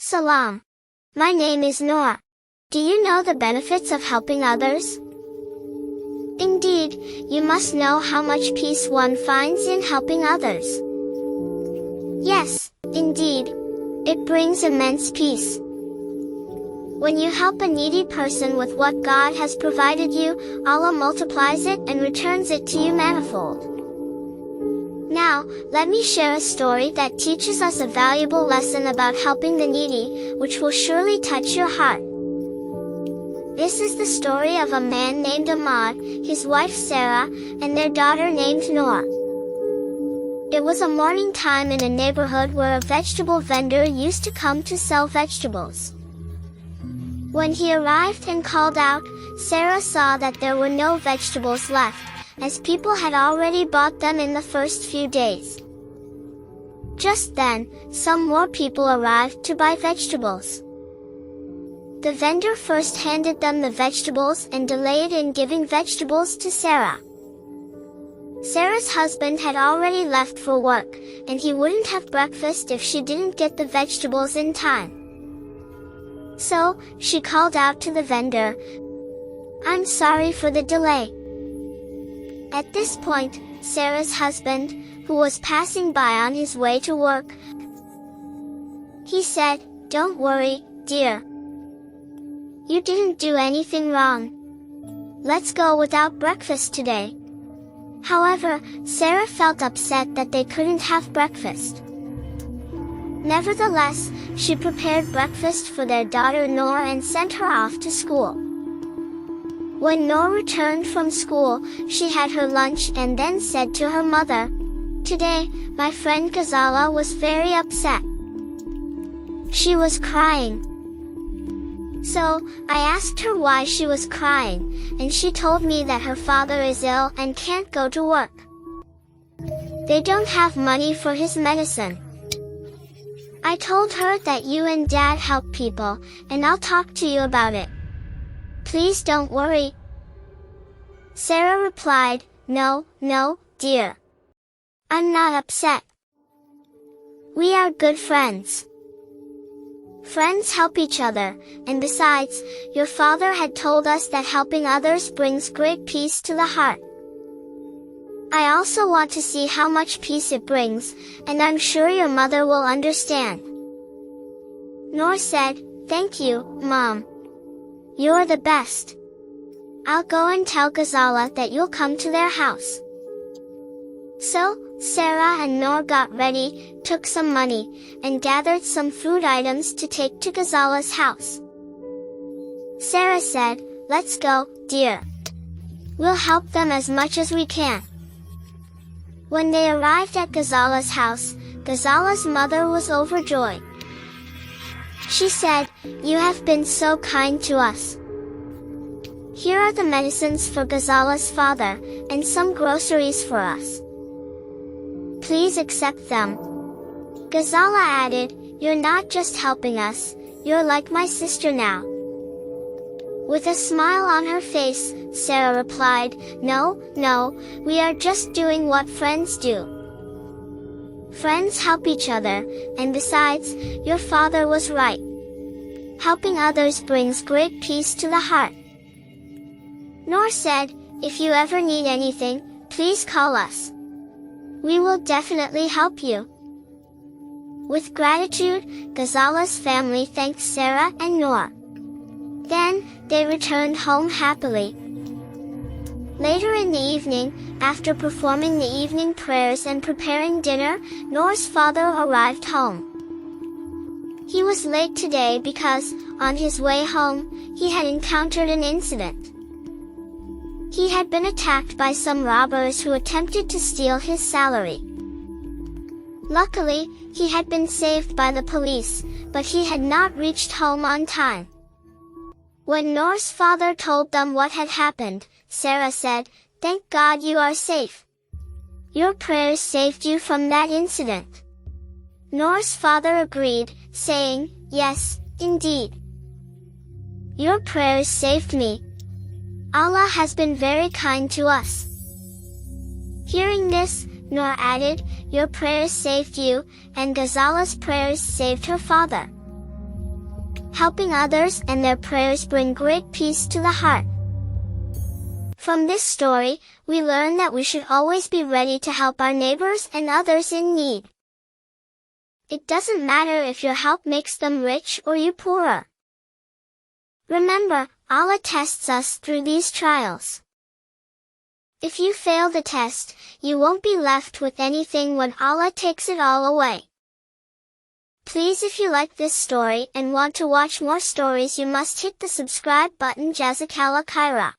Salam. My name is Noor. Do you know the benefits of helping others? Indeed, you must know how much peace one finds in helping others. Yes, indeed. It brings immense peace. When you help a needy person with what God has provided you, Allah multiplies it and returns it to you manifold. Now, let me share a story that teaches us a valuable lesson about helping the needy, which will surely touch your heart. This is the story of a man named Ahmad, his wife Sarah, and their daughter named Noor. It was a morning time in a neighborhood where a vegetable vendor used to come to sell vegetables. When he arrived and called out, Sarah saw that there were no vegetables left, as people had already bought them in the first few days. Just then, some more people arrived to buy vegetables. The vendor first handed them the vegetables and delayed in giving vegetables to Sarah. Sarah's husband had already left for work, and he wouldn't have breakfast if she didn't get the vegetables in time. So, she called out to the vendor, "I'm sorry for the delay." At this point, Sarah's husband, who was passing by on his way to work, he said, "Don't worry, dear. You didn't do anything wrong. Let's go without breakfast today." However, Sarah felt upset that they couldn't have breakfast. Nevertheless, she prepared breakfast for their daughter Noor and sent her off to school. When Noor returned from school, she had her lunch and then said to her mother, "Today, my friend Ghazala was very upset. She was crying. So, I asked her why she was crying, and she told me that her father is ill and can't go to work. They don't have money for his medicine. I told her that you and Dad help people, and I'll talk to you about it. Please don't worry." Sarah replied, No, dear. I'm not upset. We are good friends. Friends help each other, and besides, your father had told us that helping others brings great peace to the heart. I also want to see how much peace it brings, and I'm sure your mother will understand. Noor said, "Thank you, Mom. You're the best. I'll go and tell Ghazala that you'll come to their house." So, Sarah and Noor got ready, took some money, and gathered some food items to take to Ghazala's house. Sarah said, "Let's go, dear. We'll help them as much as we can." When they arrived at Ghazala's house, Ghazala's mother was overjoyed. She said, "You have been so kind to us. Here are the medicines for Ghazala's father, and some groceries for us. Please accept them." Ghazala added, "You're not just helping us, you're like my sister now." With a smile on her face, Sarah replied, No, we are just doing what friends do. Friends help each other, and besides, your father was right. Helping others brings great peace to the heart." Noor said, "If you ever need anything, please call us. We will definitely help you." With gratitude, Ghazala's family thanked Sarah and Noor. Then, they returned home happily. Later in the evening, after performing the evening prayers and preparing dinner, Noor's father arrived home. He was late today because, on his way home, he had encountered an incident. He had been attacked by some robbers who attempted to steal his salary. Luckily, he had been saved by the police, but he had not reached home on time. When Noor's father told them what had happened, Sarah said, "Thank God you are safe. Your prayers saved you from that incident." Noor's father agreed, saying, "Yes, indeed. Your prayers saved me. Allah has been very kind to us." Hearing this, Noor added, "Your prayers saved you, and Ghazala's prayers saved her father." Helping others and their prayers bring great peace to the heart. From this story, we learn that we should always be ready to help our neighbors and others in need. It doesn't matter if your help makes them rich or you poorer. Remember, Allah tests us through these trials. If you fail the test, you won't be left with anything when Allah takes it all away. Please, if you like this story and want to watch more stories, you must hit the subscribe button. Jazakallah khaira.